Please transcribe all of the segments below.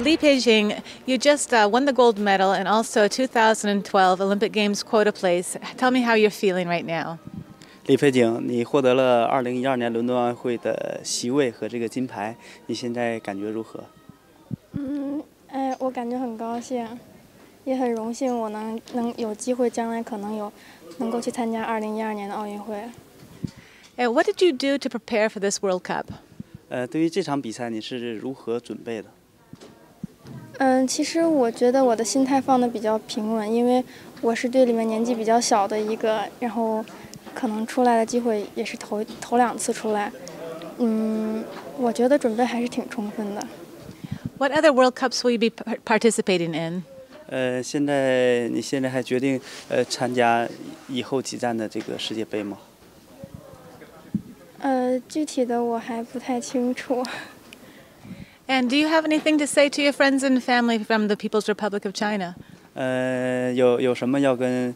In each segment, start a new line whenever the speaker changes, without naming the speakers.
Li Peijing, you just won the gold medal and also 2012 Olympic Games quota place. Tell me how you're feeling right now.
李佩景，你获得了2012年伦敦奥运会的席位和这个金牌，你现在感觉如何？
我感觉很高兴，也很荣幸，我能有机会将来可能能够去参加2012年的奥运会。
What did you do to prepare for this World Cup?
对于这场比赛你是如何准备的？
其实我觉得我的心态放得比较平稳，因为我是队里面年纪比较小的一个，然后可能出来的机会也是头2次出来。我觉得准备还是挺充分的。
What other World Cups will you be participating in?
你现在还决定参加以后几站的这个世界杯吗？
具体的我还不太清楚。
And do you have anything to say to your friends and family from the People's Republic of China?
有什么要跟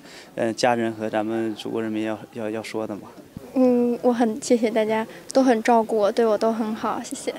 家人和咱们祖国人民要说的吗？
我很谢谢大家，都很照顾我，对我都很好，谢谢。